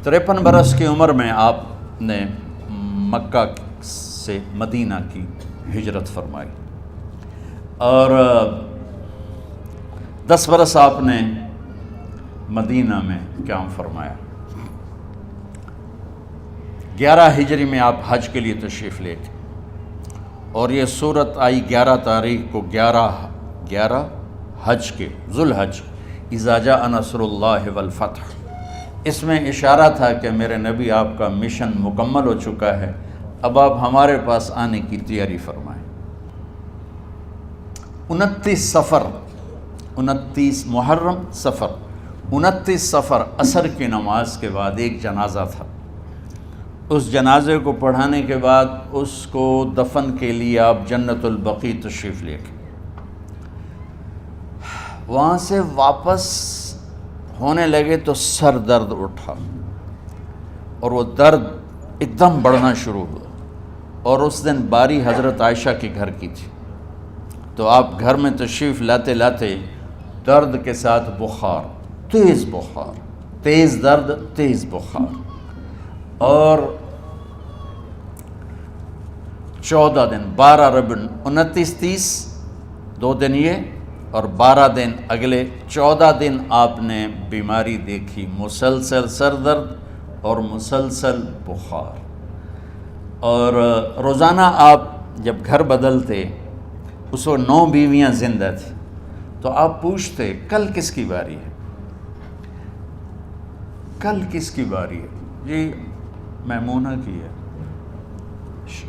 53 برس کی عمر میں آپ نے مکہ سے مدینہ کی ہجرت فرمائی، اور 10 برس آپ نے مدینہ میں قیام فرمایا۔ 11 ہجری میں آپ حج کے لیے تشریف لے گئے، اور یہ صورت آئی 11 تاریخ کو، 11 حج کے، ذوالحج، اذا جاء نصر اللہ والفتح۔ اس میں اشارہ تھا کہ میرے نبی آپ کا مشن مکمل ہو چکا ہے، اب آپ ہمارے پاس آنے کی تیاری فرمائیں۔ 29 محرم صفر، 29 صفر عصر کی نماز کے بعد ایک جنازہ تھا۔ اس جنازے کو پڑھانے کے بعد اس کو دفن کے لیے آپ جنت البقیع تشریف لے گئے۔ وہاں سے واپس ہونے لگے تو سر درد اٹھا، اور وہ درد ایک دم بڑھنا شروع ہوا، اور اس دن باری حضرت عائشہ کے گھر کی تھی، تو آپ گھر میں تشریف لاتے لاتے درد کے ساتھ بخار، تیز درد، تیز بخار، اور 14 دن، 12 ربیع 29 30 2 دن یہ، اور 12 دن اگلے، 14 دن آپ نے بیماری دیکھی، مسلسل سر درد اور مسلسل بخار۔ اور روزانہ آپ جب گھر بدلتے، اس وقت 9 بیویاں زندہ تھیں، تو آپ پوچھتے کل کس کی باری ہے، کل کس کی باری ہے؟ جی میمونہ کی ہے۔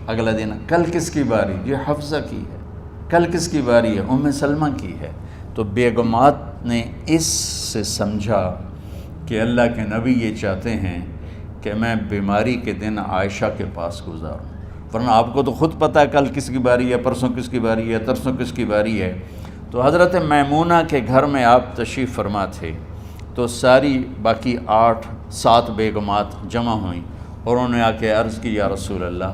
اگلا دن کل کس کی باری؟ جی حفصہ کی ہے۔ کل کس کی باری ہے؟ ام سلمہ کی ہے۔ تو بیگمات نے اس سے سمجھا کہ اللہ کے نبی یہ چاہتے ہیں کہ میں بیماری کے دن عائشہ کے پاس گزاروں، ورنہ آپ کو تو خود پتہ ہے کل کس کی باری ہے، پرسوں کس کی باری ہے، ترسوں کس کی باری ہے۔ تو حضرت میمونہ کے گھر میں آپ تشریف فرما تھے، تو ساری باقی 7 بیگمات جمع ہوئیں، اور انہوں نے آ کے عرض کی، یا رسول اللہ،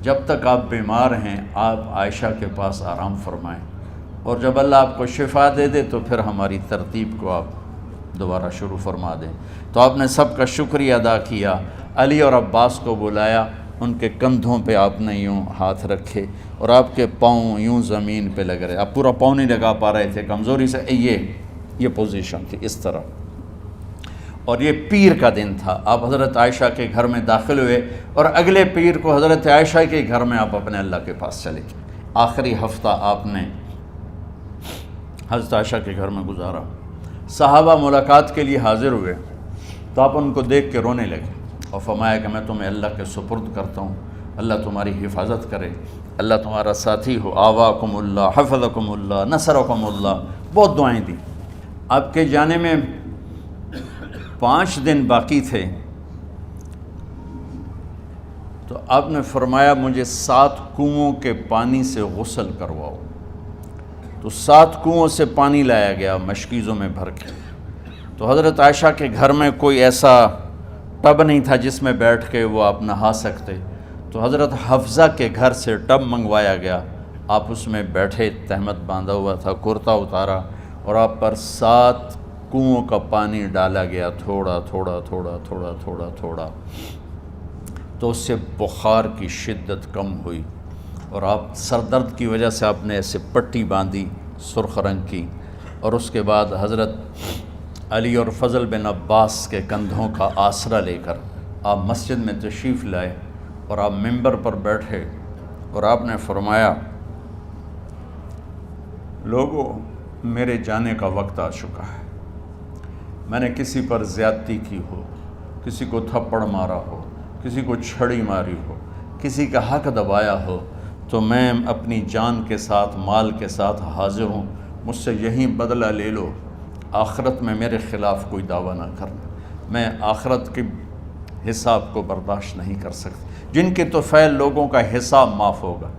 جب تک آپ بیمار ہیں آپ عائشہ کے پاس آرام فرمائیں، اور جب اللہ آپ کو شفا دے دے تو پھر ہماری ترتیب کو آپ دوبارہ شروع فرما دیں۔ تو آپ نے سب کا شکریہ ادا کیا، علی اور عباس کو بلایا، ان کے کندھوں پہ آپ نے یوں ہاتھ رکھے، اور آپ کے پاؤں یوں زمین پہ لگ رہے، آپ پورا پاؤں نہیں لگا پا رہے تھے کمزوری سے، یہ پوزیشن تھی اس طرح۔ اور یہ پیر کا دن تھا، آپ حضرت عائشہ کے گھر میں داخل ہوئے، اور اگلے پیر کو حضرت عائشہ کے گھر میں آپ اپنے اللہ کے پاس چلے گئے۔ آخری ہفتہ آپ نے حضرت عائشہ کے گھر میں گزارا۔ صحابہ ملاقات کے لیے حاضر ہوئے، تو آپ ان کو دیکھ کے رونے لگے، اور فرمایا کہ میں تمہیں اللہ کے سپرد کرتا ہوں، اللہ تمہاری حفاظت کرے، اللہ تمہارا ساتھی ہو، آواکم اللہ، حفظکم اللہ، نصرکم اللہ، بہت دعائیں دی۔ آپ کے جانے میں 5 دن باقی تھے، تو آپ نے فرمایا مجھے 7 کنوؤں کے پانی سے غسل کرواؤ۔ تو 7 کنوؤں سے پانی لایا گیا مشکیزوں میں بھر کے۔ تو حضرت عائشہ کے گھر میں کوئی ایسا ٹب نہیں تھا جس میں بیٹھ کے وہ آپ نہا سکتے، تو حضرت حفصہ کے گھر سے ٹب منگوایا گیا، آپ اس میں بیٹھے، تہمت باندھا ہوا تھا، کرتا اتارا، اور آپ پر 7 کنوؤں کا پانی ڈالا گیا، تھوڑا تھوڑا تھوڑا تھوڑا تھوڑا تھوڑا، تو اس سے بخار کی شدت کم ہوئی، اور آپ سر درد کی وجہ سے آپ نے ایسے پٹی باندھی سرخ رنگ کی، اور اس کے بعد حضرت علی اور فضل بن عباس کے کندھوں کا آسرا لے کر آپ مسجد میں تشریف لائے، اور آپ منبر پر بیٹھے، اور آپ نے فرمایا لوگو میرے جانے کا وقت آ چکا ہے، میں نے کسی پر زیادتی کی ہو، کسی کو تھپڑ مارا ہو، کسی کو چھڑی ماری ہو، کسی کا حق دبایا ہو، تو میں اپنی جان کے ساتھ، مال کے ساتھ حاضر ہوں، مجھ سے یہیں بدلہ لے لو، آخرت میں میرے خلاف کوئی دعویٰ نہ کرنا، میں آخرت کے حساب کو برداشت نہیں کر سکتا۔ جن کے طفیل لوگوں کا حساب معاف ہوگا،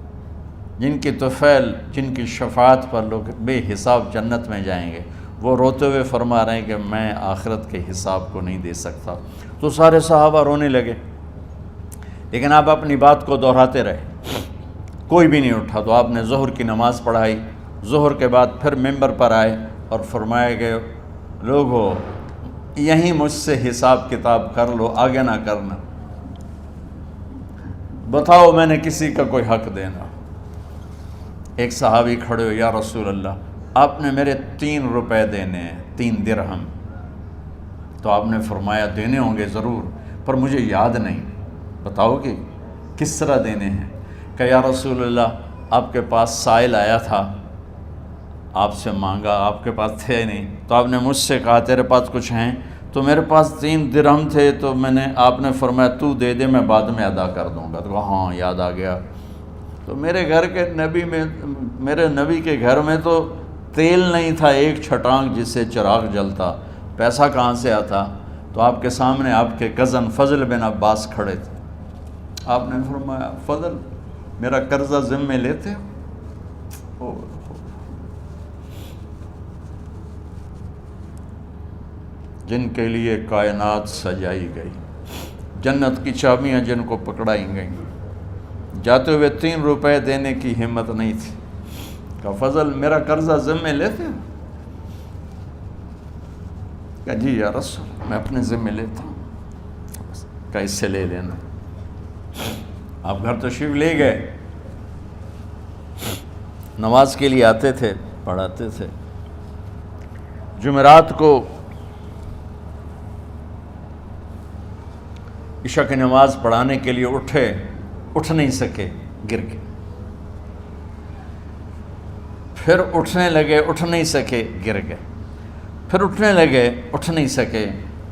جن کی طفیل، جن کی شفاعت پر لوگ بے حساب جنت میں جائیں گے، وہ روتے ہوئے فرما رہے ہیں کہ میں آخرت کے حساب کو نہیں دے سکتا۔ تو سارے صحابہ رونے لگے، لیکن آپ اپنی بات کو دہراتے رہے، کوئی بھی نہیں اٹھا۔ تو آپ نے ظہر کی نماز پڑھائی، ظہر کے بعد پھر ممبر پر آئے اور فرمایا کہ لوگو یہیں مجھ سے حساب کتاب کر لو، آگے نہ کرنا، بتاؤ میں نے کسی کا کوئی حق دینا۔ ایک صحابی کھڑے ہو، یا رسول اللہ آپ نے میرے 3 روپے دینے ہیں، 3 درہم۔ تو آپ نے فرمایا دینے ہوں گے ضرور، پر مجھے یاد نہیں، بتاؤ کہ کس طرح دینے ہیں؟ کہ یا رسول اللہ آپ کے پاس سائل آیا تھا، آپ سے مانگا، آپ کے پاس تھے نہیں، تو آپ نے مجھ سے کہا تیرے پاس کچھ ہیں؟ تو میرے پاس 3 درہم تھے، تو آپ نے فرمایا تو دے دے، میں بعد میں ادا کر دوں گا۔ تو کہا ہاں یاد آ گیا۔ تو میرے گھر کے میرے نبی کے گھر میں تو تیل نہیں تھا ایک چھٹانگ جس سے چراغ جلتا، پیسہ کہاں سے آتا؟ تو آپ کے سامنے آپ کے کزن فضل بن عباس کھڑے تھے، آپ نے فرمایا فضل میرا قرضہ ذمے لیتے ہو؟ جن کے لیے کائنات سجائی گئی، جنت کی چابیاں جن کو پکڑائی گئیں، جاتے ہوئے 3 روپے دینے کی ہمت نہیں تھی۔ کہا فضل میرا قرضہ ذمے لیتے ہو؟ کہا جی یا رسول میں اپنے ذمے لیتا ہوں۔ کہا اس سے لے لینا۔ آپ گھر تشریف لے گئے، نماز کے لیے آتے تھے، پڑھاتے تھے۔ جمعرات کو عشاء کی نماز پڑھانے کے لیے اٹھ نہیں سکے، گر گئے، پھر اٹھنے لگے، اٹھ نہیں سکے، گر گئے، پھر اٹھنے لگے، اٹھ نہیں سکے۔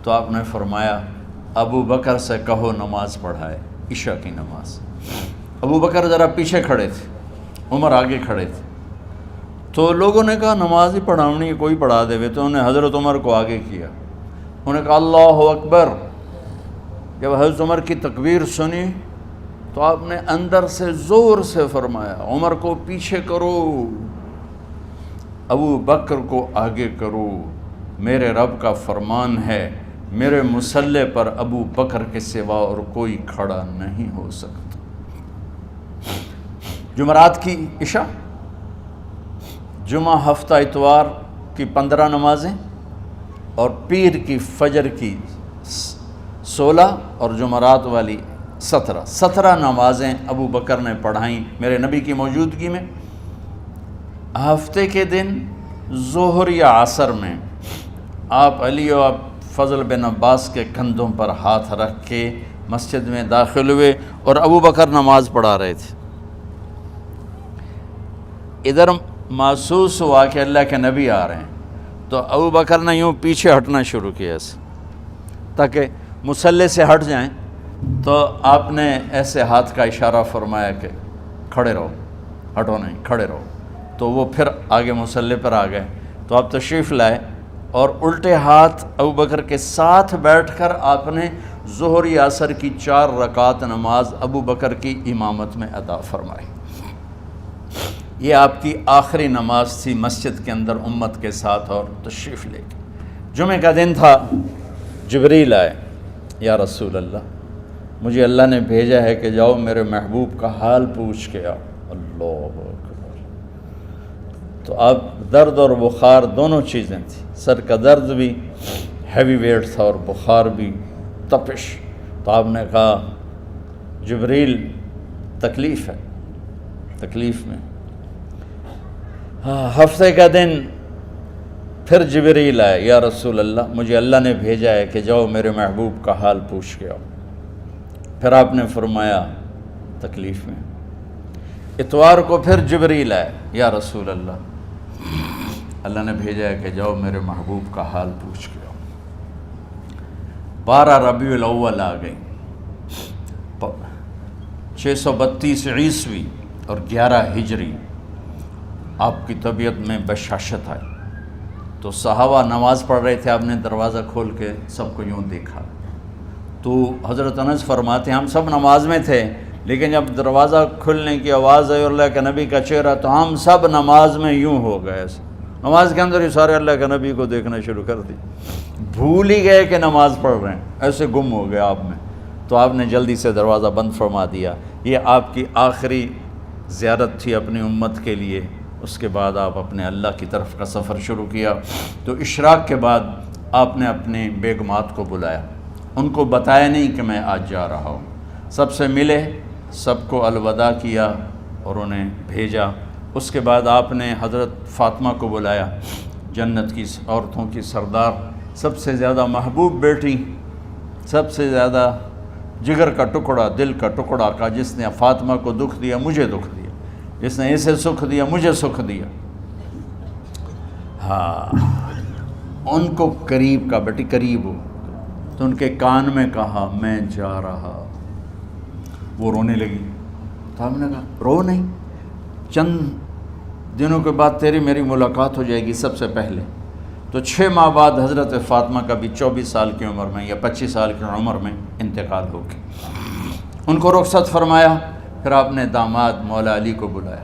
تو آپ نے فرمایا ابو بکر سے کہو نماز پڑھائے، عشاء کی نماز۔ ابو بکر ذرا پیچھے کھڑے تھے، عمر آگے کھڑے تھے۔ تو لوگوں نے کہا نماز ہی پڑھاؤنی، کوئی پڑھا دے وے، تو انہیں حضرت عمر کو آگے کیا، انہوں نے کہا اللہ اکبر۔ جب حضرت عمر کی تکبیر سنی تو آپ نے اندر سے زور سے فرمایا عمر کو پیچھے کرو، ابو بکر کو آگے کرو، میرے رب کا فرمان ہے میرے مصلی پر ابو بکر کے سوا اور کوئی کھڑا نہیں ہو سکتا۔ جمعرات کی عشاء، جمعہ ہفتہ اتوار کی 15 نمازیں اور پیر کی فجر کی 16 اور جمعرات والی 17 نمازیں ابو بکر نے پڑھائیں میرے نبی کی موجودگی میں۔ ہفتے کے دن ظہر یا عصر میں آپ علی و فضل بن عباس کے کندھوں پر ہاتھ رکھ کے مسجد میں داخل ہوئے اور ابو بکر نماز پڑھا رہے تھے۔ ادھر محسوس ہوا کہ اللہ کے نبی آ رہے ہیں، تو ابو بکر نے یوں پیچھے ہٹنا شروع کیا ایسے تاکہ مصلی سے ہٹ جائیں۔ تو آپ نے ایسے ہاتھ کا اشارہ فرمایا کہ کھڑے رہو، ہٹو نہیں، کھڑے رہو۔ تو وہ پھر آگے مصلی پر آ گئے۔ تو آپ تشریف لائے اور الٹے ہاتھ ابو بکر کے ساتھ بیٹھ کر آپ نے ظہر یا عصر کی 4 رکعت نماز ابو بکر کی امامت میں ادا فرمائی۔ یہ آپ کی آخری نماز تھی مسجد کے اندر امت کے ساتھ اور تشریف لے کے۔ جمعہ کا دن تھا، جبریل آئے، یا رسول اللہ مجھے اللہ نے بھیجا ہے کہ جاؤ میرے محبوب کا حال پوچھ کے آؤ۔ اللہ اکبر۔ تو اب درد اور بخار دونوں چیزیں تھیں، سر کا درد بھی ہیوی ویٹ تھا اور بخار بھی، تپش۔ تو آپ نے کہا جبریل تکلیف ہے، تکلیف میں۔ ہفتے کا دن پھر جبریل آئے، یا رسول اللہ مجھے اللہ نے بھیجا ہے کہ جاؤ میرے محبوب کا حال پوچھ کے آؤ۔ پھر آپ نے فرمایا تکلیف میں۔ اتوار کو پھر جبریل آئے، یا رسول اللہ نے بھیجا ہے کہ جاؤ میرے محبوب کا حال پوچھ کے آؤ۔ 12 ربیع الاول آ گئی، 632 عیسوی اور 11 ہجری۔ آپ کی طبیعت میں بشاشت آئی۔ تو صحابہ نماز پڑھ رہے تھے، آپ نے دروازہ کھول کے سب کو یوں دیکھا۔ تو حضرت انس فرماتے ہیں ہم سب نماز میں تھے، لیکن جب دروازہ کھلنے کی آواز آئی اور اللہ کے نبی کا چہرہ، تو ہم سب نماز میں یوں ہو گئے، نماز کے اندر ہی سارے اللہ کے نبی کو دیکھنا شروع کر دی، بھول ہی گئے کہ نماز پڑھ رہے ہیں، ایسے گم ہو گئے آپ میں۔ تو آپ نے جلدی سے دروازہ بند فرما دیا۔ یہ آپ کی آخری زیارت تھی اپنی امت کے لیے۔ اس کے بعد آپ اپنے اللہ کی طرف کا سفر شروع کیا۔ تو اشراق کے بعد آپ نے اپنی بیگمات کو بلایا، ان کو بتایا نہیں کہ میں آج جا رہا ہوں، سب سے ملے، سب کو الوداع کیا اور انہیں بھیجا۔ اس کے بعد آپ نے حضرت فاطمہ کو بلایا، جنت کی عورتوں کی سردار، سب سے زیادہ محبوب بیٹی، سب سے زیادہ جگر کا ٹکڑا، دل کا ٹکڑا کا، جس نے فاطمہ کو دکھ دیا مجھے دکھ دیا، جس نے اسے سکھ دیا مجھے سکھ دیا۔ ہاں، ان کو قریب کا، بیٹی قریب ہو، تو ان کے کان میں کہا میں جا رہا۔ وہ رونے لگی، تو ہم نے کہا رو نہیں، چند دنوں کے بعد تیری میری ملاقات ہو جائے گی سب سے پہلے۔ تو 6 ماہ بعد حضرت فاطمہ کا بھی 24 سال کی عمر میں یا 25 سال کی عمر میں انتقال ہو گیا۔ ان کو رخصت فرمایا، پھر آپ نے داماد مولا علی کو بلایا،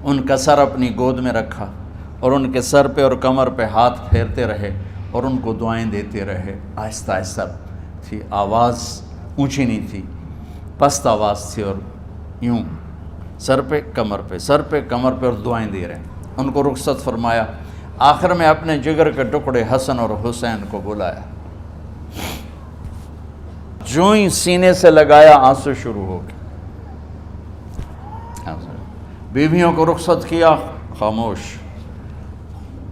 ان کا سر اپنی گود میں رکھا اور ان کے سر پہ اور کمر پہ ہاتھ پھیرتے رہے اور ان کو دعائیں دیتے رہے۔ آہستہ آہستہ تھی، آواز اونچی نہیں تھی، پست آواز تھی، اور یوں سر پہ کمر پہ، سر پہ کمر پہ، اور دعائیں دے رہے ہیں۔ ان کو رخصت فرمایا، آخر میں اپنے جگر کے ٹکڑے حسن اور حسین کو بلایا، جو ہی سینے سے لگایا آنسو شروع ہو گئے۔ بیویوں کو رخصت کیا، خاموش،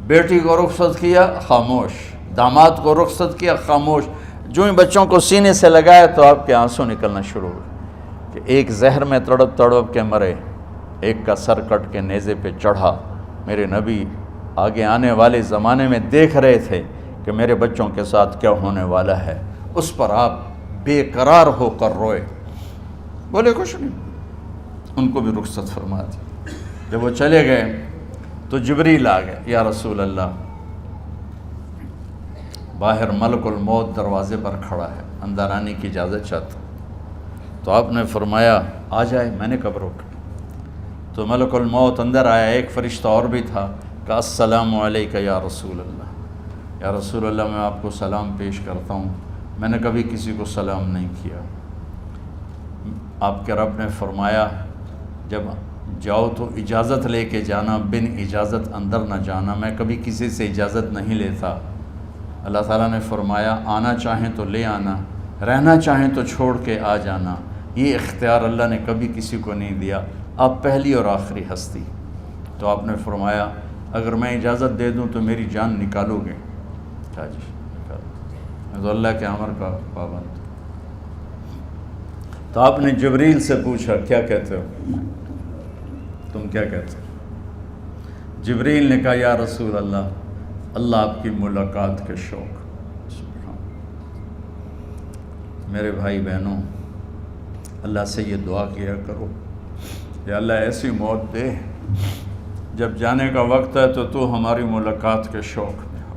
بیٹی کو رخصت کیا، خاموش، داماد کو رخصت کیا، خاموش۔ جو ہی بچوں کو سینے سے لگایا تو آپ کے آنسو نکلنا شروع ہوئے کہ ایک زہر میں تڑپ تڑپ کے مرے، ایک کا سر کٹ کے نیزے پہ چڑھا۔ میرے نبی آگے آنے والے زمانے میں دیکھ رہے تھے کہ میرے بچوں کے ساتھ کیا ہونے والا ہے، اس پر آپ بے قرار ہو کر روئے، بولے کچھ نہیں۔ ان کو بھی رخصت فرما دی۔ جب وہ چلے گئے تو جبریل آ گئے، یا رسول اللہ، باہر ملک الموت دروازے پر کھڑا ہے، اندر آنے کی اجازت چاہتا۔ تو آپ نے فرمایا آ جائے، میں نے کب روکا؟ تو ملک الموت اندر آیا، ایک فرشتہ اور بھی تھا، کہا السلام علیکہ یا رسول اللہ، یا رسول اللہ میں آپ کو سلام پیش کرتا ہوں، میں نے کبھی کسی کو سلام نہیں کیا۔ آپ کے رب نے فرمایا جب جاؤ تو اجازت لے کے جانا، بن اجازت اندر نہ جانا، میں کبھی کسی سے اجازت نہیں لیتا۔ اللہ تعالیٰ نے فرمایا آنا چاہیں تو لے آنا، رہنا چاہیں تو چھوڑ کے آ جانا، یہ اختیار اللہ نے کبھی کسی کو نہیں دیا، آپ پہلی اور آخری ہستی۔ تو آپ نے فرمایا اگر میں اجازت دے دوں تو میری جان نکالو گے؟ کہا جی نکالو، میں تو اللہ کے امر کا پابند۔ تو آپ نے جبریل سے پوچھا کیا کہتے ہو، تم کیا کہتے ہو؟ جبریل نے کہا یا رسول اللہ، اللہ آپ کی ملاقات کے شوق۔ میرے بھائی بہنوں، اللہ سے یہ دعا کیا کرو، یا اللہ ایسی موت دے جب جانے کا وقت ہے تو ہماری ملاقات کے شوق میں ہو۔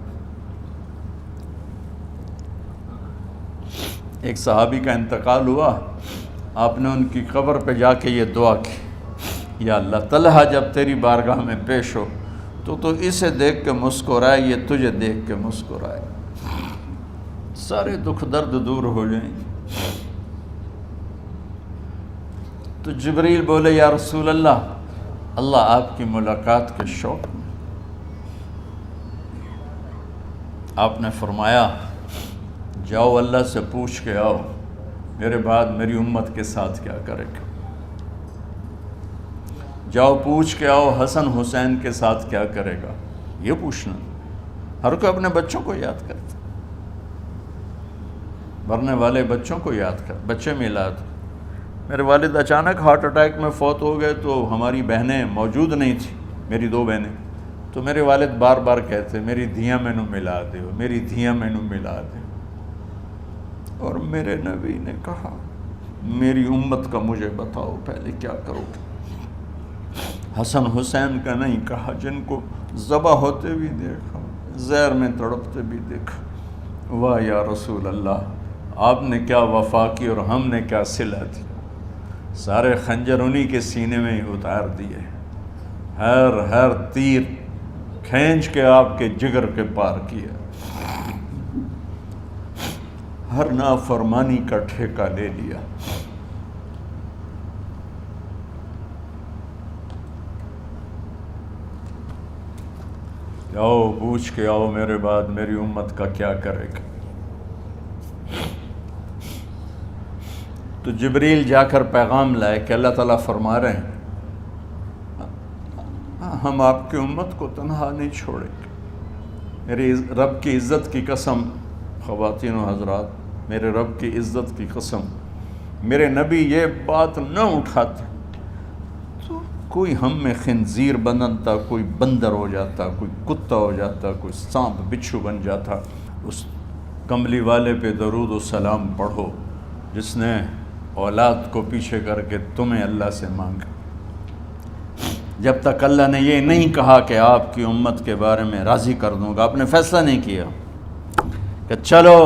ایک صحابی کا انتقال ہوا، آپ نے ان کی قبر پہ جا کے یہ دعا کی، یا اللہ طلحہ جب تیری بارگاہ میں پیش ہو تو اسے دیکھ کے مسکرائے، یہ تجھے دیکھ کے مسکرائے، سارے دکھ درد دور ہو جائیں گے۔ تو جبریل بولے یا رسول اللہ، اللہ آپ کی ملاقات کے شوق میں۔ آپ نے فرمایا جاؤ اللہ سے پوچھ کے آؤ میرے بعد میری امت کے ساتھ کیا کرے گا، جاؤ پوچھ کے آؤ حسن حسین کے ساتھ کیا کرے گا۔ یہ پوچھنا، ہر کوئی اپنے بچوں کو یاد کرتا، مرنے والے بچوں کو یاد کر، بچے میلاد۔ میرے والد اچانک ہارٹ اٹیک میں فوت ہو گئے تو ہماری بہنیں موجود نہیں تھیں، میری 2 بہنیں، تو میرے والد بار بار کہتے میری دھیاں مینوں ملا دیو، میری دھیاں مینوں ملا دیو، اور میرے نبی نے کہا میری امت کا مجھے بتاؤ پہلے کیا کرو گے۔ حسن حسین کا نہیں کہا، جن کو ذبح ہوتے بھی دیکھا، زہر میں تڑپتے بھی دیکھا۔ واہ یا رسول اللہ، آپ نے کیا وفا کی اور ہم نے کیا صلہ دی، سارے خنجر انہی کے سینے میں ہی اتار دیے، ہر تیر کھینچ کے آپ کے جگر کے پار کیا، ہر نافرمانی کا ٹھیکہ لے لیا۔ کہ آؤ پوچھ کے آؤ میرے بعد میری امت کا کیا کرے گا. تو جبریل جا کر پیغام لائے کہ اللہ تعالیٰ فرما رہے ہیں ہم آپ کی امت کو تنہا نہیں چھوڑیں گے. میرے رب کی عزت کی قسم خواتین و حضرات، میرے رب کی عزت کی قسم، میرے نبی یہ بات نہ اٹھاتے تو کوئی ہم میں خنزیر بنتا، کوئی بندر ہو جاتا، کوئی کتا ہو جاتا، کوئی سانپ بچھو بن جاتا. اس کملی والے پہ درود و سلام پڑھو جس نے اولاد کو پیچھے کر کے تمہیں اللہ سے مانگا. جب تک اللہ نے یہ نہیں کہا کہ آپ کی امت کے بارے میں راضی کر دوں گا، آپ نے فیصلہ نہیں کیا کہ چلو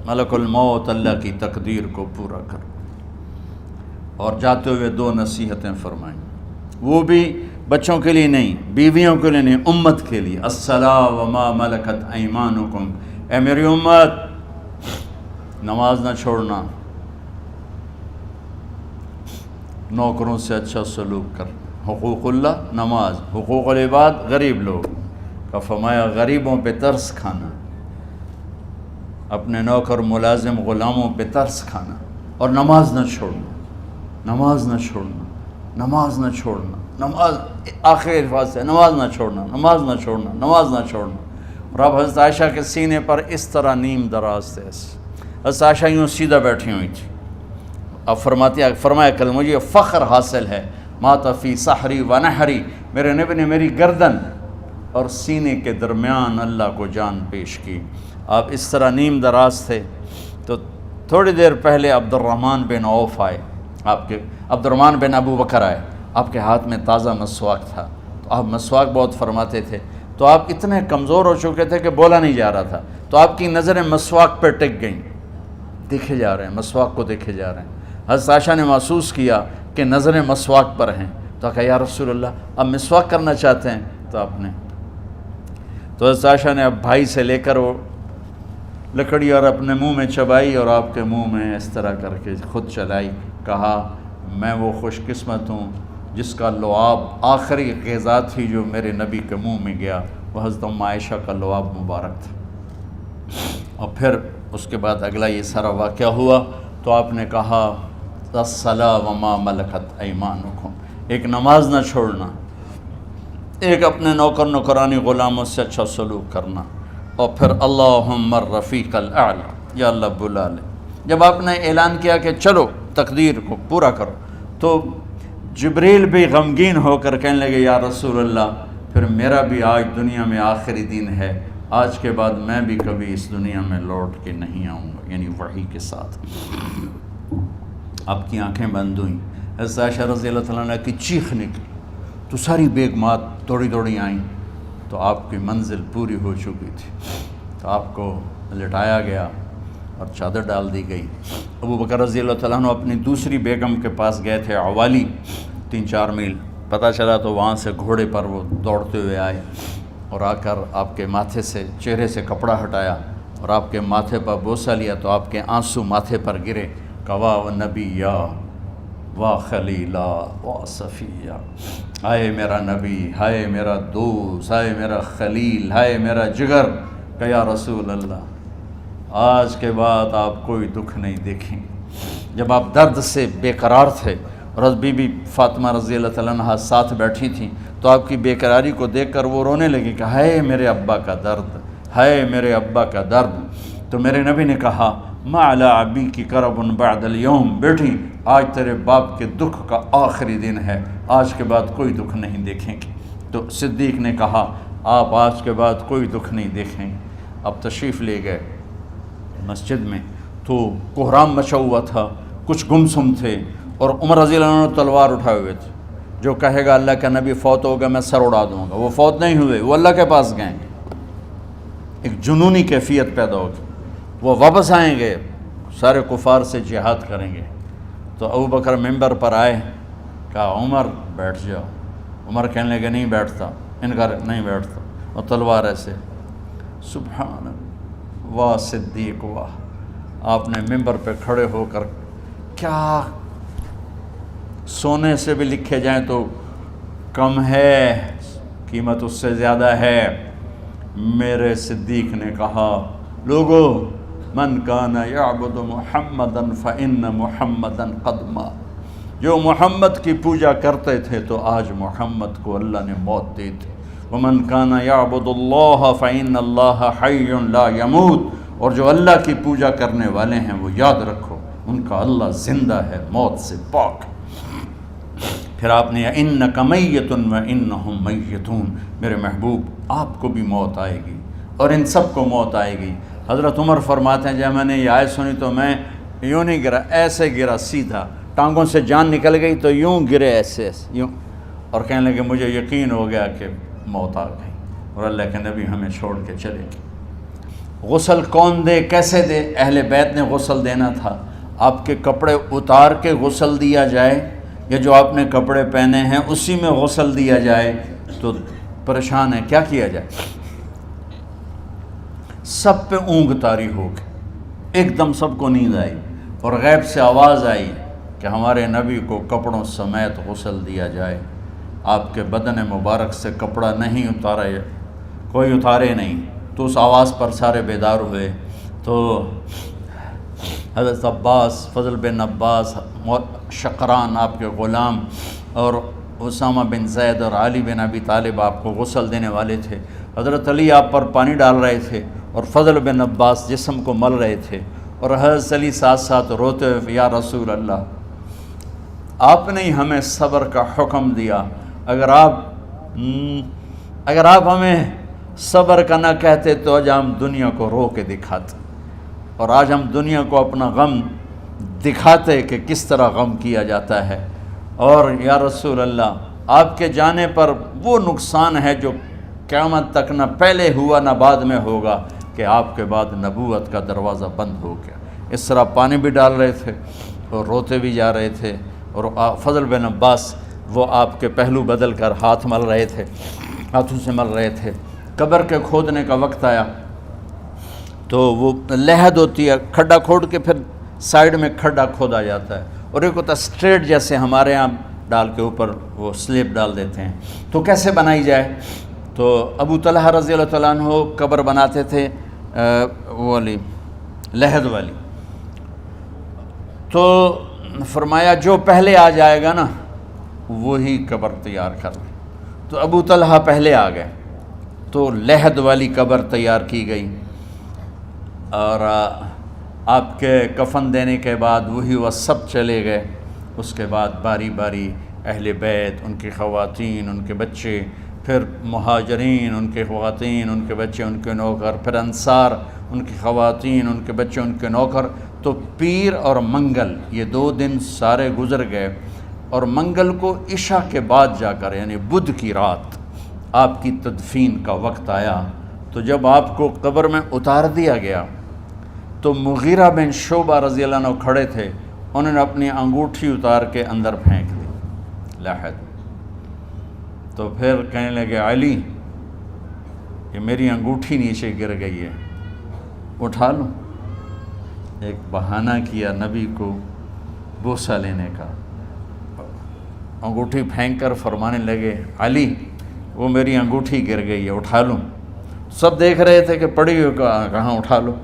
ملک الموت اللہ کی تقدیر کو پورا کر. اور جاتے ہوئے 2 نصیحتیں فرمائیں، وہ بھی بچوں کے لیے نہیں، بیویوں کے لیے نہیں، امت کے لیے. الصلاۃ وما ملکت ایمانکم، اے میری امت نماز نہ چھوڑنا، نوکروں سے اچھا سلوک کر. حقوق اللہ نماز، حقوق العباد غریب لوگ کا فرمایا غریبوں پہ ترس کھانا، اپنے نوکر ملازم غلاموں پہ ترس کھانا، اور نماز نہ چھوڑنا، نماز نہ چھوڑنا، نماز نہ چھوڑنا، نماز آخر الفاظ سے نماز نہ چھوڑنا، نماز نہ چھوڑنا، نماز نہ چھوڑنا. اور اب حضرت عائشہ کے سینے پر اس طرح نیم دراز تھے. حضرت عائشہ یوں سیدھا بیٹھی ہوئی تھی. اب فرمایا کل مجھے فخر حاصل ہے، مات فی سحری و نحری، میرے نبی نے میری گردن اور سینے کے درمیان اللہ کو جان پیش کی. آپ اس طرح نیم دراز تھے. تو تھوڑی دیر پہلے عبد الرحمن بن عوف آئے، عبد الرحمن بن ابو بکر آئے، آپ کے ہاتھ میں تازہ مسواک تھا. تو آپ مسواک بہت فرماتے تھے. تو آپ اتنے کمزور ہو چکے تھے کہ بولا نہیں جا رہا تھا. تو آپ کی نظریں مسواک پہ ٹک گئیں، دیکھے جا رہے ہیں، مسواک کو دیکھے جا رہے ہیں. حضرت عائشہ نے محسوس کیا کہ نظریں مسواک پر ہیں. تو کہا یا رسول اللہ اب مسواک کرنا چاہتے ہیں. تو آپ نے تو حضرت عائشہ نے اب بھائی سے لے کر وہ لکڑی اور اپنے منہ میں چبائی اور آپ کے منہ میں اس طرح کر کے خود چلائی. کہا میں وہ خوش قسمت ہوں جس کا لعاب آخری غذا تھی جو میرے نبی کے منہ میں گیا، وہ حضرت ام عائشہ کا لعاب مبارک تھا. اور پھر اس کے بعد اگلا یہ سارا واقعہ ہوا. تو آپ نے کہا الصلاۃ وما ملکت ایمانکم، ایک نماز نہ چھوڑنا، ایک اپنے نوکر نوکرانی غلاموں سے اچھا سلوک کرنا، اور پھر اللہم الرفیق الاعلی، یا اللہ بلا لے. جب آپ نے اعلان کیا کہ چلو تقدیر کو پورا کرو، تو جبریل بھی غمگین ہو کر کہنے لگے یا رسول اللہ پھر میرا بھی آج دنیا میں آخری دن ہے، آج کے بعد میں بھی کبھی اس دنیا میں لوٹ کے نہیں آؤں گا، یعنی وحی کے ساتھ. آپ کی آنکھیں بند ہوئیں. حضرت عائشہ رضی اللہ تعالیٰ عنہ کی چیخ نکلی تو ساری بیگمات دوڑی دوڑی آئیں. تو آپ کی منزل پوری ہو چکی تھی. تو آپ کو لٹایا گیا اور چادر ڈال دی گئی. ابو بکر رضی اللہ تعالیٰ عنہ اپنی دوسری بیگم کے پاس گئے تھے عوالی، 3-4 میل پتہ چلا. تو وہاں سے گھوڑے پر وہ دوڑتے ہوئے آئے اور آ کر آپ کے ماتھے سے چہرے سے کپڑا ہٹایا اور آپ کے ماتھے پر بوسہ لیا. تو آپ کے آنسو ماتھے پر گرے. کوا و نبیہ و خلیلہ و صفیہ، ہائے میرا نبی، ہائے میرا دوست، ہائے میرا خلیل، ہائے میرا جگر. کہ یا رسول اللہ آج کے بعد آپ کوئی دکھ نہیں دیکھیں. جب آپ درد سے بے قرار تھے اور بی بی فاطمہ رضی اللہ تعالیٰ عنہ ساتھ بیٹھی تھیں، تو آپ کی بے قراری کو دیکھ کر وہ رونے لگی کہ ہائے میرے ابا کا درد، ہائے میرے ابا کا درد. تو میرے نبی نے کہا ما علی ابی کی کرب بعد اليوم، بیٹی آج تیرے باپ کے دکھ کا آخری دن ہے، آج کے بعد کوئی دکھ نہیں دیکھیں گے. تو صدیق نے کہا آپ آج کے بعد کوئی دکھ نہیں دیکھیں گے. اب تشریف لے گئے مسجد میں. تو کوہرام مچا ہوا تھا، کچھ گمسم تھے، اور عمر رضی اللہ عنہ تلوار اٹھائے ہوئے تھے. جو کہے گا اللہ کا نبی فوت ہوگا میں سر اڑا دوں گا، وہ فوت نہیں ہوئے، وہ اللہ کے پاس گئے. ایک جنونی کیفیت پیدا ہوگی، وہ واپس آئیں گے، سارے کفار سے جہاد کریں گے. تو ابو بکر ممبر پر آئے، کہا عمر بیٹھ جاؤ. عمر کہنے لگے نہیں بیٹھتا، انکار نہیں بیٹھتا، اور تلوار ایسے. سبحان واہ صدیق واہ. آپ نے ممبر پہ کھڑے ہو کر، کیا سونے سے بھی لکھے جائیں تو کم ہے، قیمت اس سے زیادہ ہے. میرے صدیق نے کہا لوگو من کان یعبد محمدا فإن محمدا قد مات، جو محمد کی پوجا کرتے تھے تو آج محمد کو اللہ نے موت دی تھی۔ ومن کان یعبد اللہ فإن اللہ حی لا یموت، اور جو اللہ کی پوجا کرنے والے ہیں وہ یاد رکھو ان کا اللہ زندہ ہے، موت سے پاک۔ پھر آپ نے اِنَّکَ مَیِّتٌ وَإِنَّهُمْ مَیِّتُونَ، میرے محبوب آپ کو بھی موت آئے گی اور ان سب کو موت آئے گی۔ حضرت عمر فرماتے ہیں جب میں نے یہ آیت سنی تو میں یوں نہیں گرا، ایسے گرا سیدھا، ٹانگوں سے جان نکل گئی تو یوں گرے ایسے یوں، اور کہنے لگے مجھے یقین ہو گیا کہ موت آ گئی اور اللہ کے نبی ہمیں چھوڑ کے چلے گئے۔ غسل کون دے، کیسے دے؟ اہل بیت نے غسل دینا تھا۔ آپ کے کپڑے اتار کے غسل دیا جائے یا جو آپ نے کپڑے پہنے ہیں اسی میں غسل دیا جائے تو پریشان ہے، کیا کیا جائے؟ سب پہ اونگ طاری ہو گئی، ایک دم سب کو نیند آئی اور غیب سے آواز آئی کہ ہمارے نبی کو کپڑوں سمیت غسل دیا جائے۔ آپ کے بدن مبارک سے کپڑا نہیں اتارا، کوئی اتارے نہیں، تو اس آواز پر سارے بیدار ہوئے۔ تو حضرت عباس، فضل بن عباس، شقران آپ کے غلام، اور اسامہ بن زید اور علی بن ابی طالب آپ کو غسل دینے والے تھے۔ حضرت علی آپ پر پانی ڈال رہے تھے اور فضل بن عباس جسم کو مل رہے تھے، اور حضرت علی ساتھ ساتھ روتے ہوئے یا رسول اللہ آپ نے ہی ہمیں صبر کا حکم دیا، اگر آپ ہمیں صبر کا نہ کہتے تو آج ہم دنیا کو رو کے دکھاتے، اور آج ہم دنیا کو اپنا غم دکھاتے کہ کس طرح غم کیا جاتا ہے۔ اور یا رسول اللہ آپ کے جانے پر وہ نقصان ہے جو قیامت تک نہ پہلے ہوا نہ بعد میں ہوگا کہ آپ کے بعد نبوت کا دروازہ بند ہو گیا۔ اس طرح پانی بھی ڈال رہے تھے اور روتے بھی جا رہے تھے، اور فضل بن عباس وہ آپ کے پہلو بدل کر ہاتھ مل رہے تھے، ہاتھوں سے مل رہے تھے۔ قبر کے کھودنے کا وقت آیا تو وہ لحد ہوتی ہے، کھڈا کھود کے پھر سائیڈ میں کھڈا کھودا جاتا ہے، اور ایک ہوتا اسٹریٹ جیسے ہمارے ہاں ڈال کے اوپر وہ سلیب ڈال دیتے ہیں، تو کیسے بنائی جائے؟ تو ابو طلحہ رضی اللہ تعالیٰ عنہ قبر بناتے تھے وہ والی لحد والی، تو فرمایا جو پہلے آ جائے گا نا وہی قبر تیار کر لے۔ تو ابو طلحہ پہلے آ گئے تو لحد والی قبر تیار کی گئی، اور آپ کے کفن دینے کے بعد وہی وہ سب چلے گئے۔ اس کے بعد باری باری اہل بیت، ان کی خواتین، ان کے بچے، پھر مہاجرین، ان کے خواتین، ان کے بچے، ان کے نوکر، پھر انصار، ان کی خواتین، ان کے بچے، ان کے نوکر۔ تو پیر اور منگل یہ 2 دن سارے گزر گئے، اور منگل کو عشاء کے بعد جا کر یعنی بدھ کی رات آپ کی تدفین کا وقت آیا۔ تو جب آپ کو قبر میں اتار دیا گیا تو مغیرہ بن شعبہ رضی اللہ عنہ کھڑے تھے، انہوں نے اپنی انگوٹھی اتار کے اندر پھینک دی لحد۔ تو پھر کہنے لگے علی کہ میری انگوٹھی نیچے گر گئی ہے، اٹھا لوں۔ ایک بہانہ کیا نبی کو بوسہ لینے کا، انگوٹھی پھینک کر فرمانے لگے علی وہ میری انگوٹھی گر گئی ہے، اٹھا لوں۔ سب دیکھ رہے تھے کہ پڑی ہوئی کہاں اٹھا لو،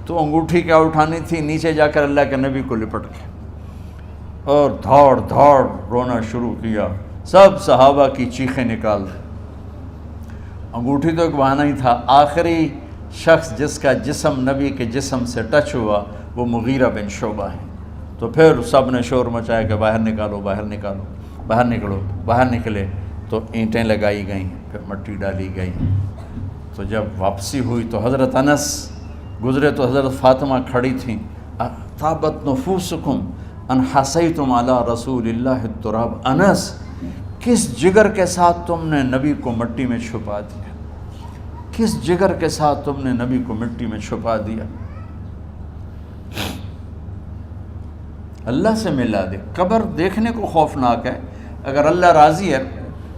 تو انگوٹھی کیا اٹھانی تھی، نیچے جا کر اللہ کے نبی کو لپٹ کے اور دھاڑ دھاڑ رونا شروع کیا۔ سب صحابہ کی چیخیں نکال دی۔ انگوٹھی تو ایک بہانہ ہی تھا، آخری شخص جس کا جسم نبی کے جسم سے ٹچ ہوا وہ مغیرہ بن شعبہ ہے۔ تو پھر سب نے شور مچایا کہ باہر نکالو، باہر نکالو، باہر نکلو۔ باہر نکلے تو اینٹیں لگائی گئیں، پھر مٹی ڈالی گئی۔ تو جب واپسی ہوئی تو حضرت انس گزرے تو حضرت فاطمہ کھڑی تھیں، طابت نفوسکم ان حسیتم علی رسول اللہ التراب۔ انس کس جگر کے ساتھ تم نے نبی کو مٹی میں چھپا دیا، کس جگر کے ساتھ تم نے نبی کو مٹی میں چھپا دیا۔ اللہ سے ملا دے۔ قبر دیکھنے کو خوفناک ہے، اگر اللہ راضی ہے،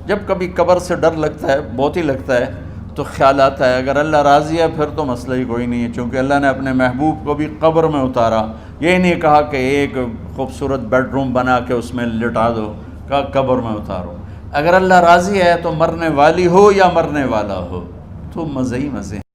جب کبھی قبر سے ڈر لگتا ہے، بہت ہی لگتا ہے، تو خیال آتا ہے اگر اللہ راضی ہے پھر تو مسئلہ ہی کوئی نہیں ہے، چونکہ اللہ نے اپنے محبوب کو بھی قبر میں اتارا۔ یہ نہیں کہا کہ ایک خوبصورت بیڈ روم بنا کے اس میں لٹا دو، کہا قبر میں اتارو۔ اگر اللہ راضی ہے تو مرنے والی ہو یا مرنے والا ہو، تو مزے ہی مزے ہیں۔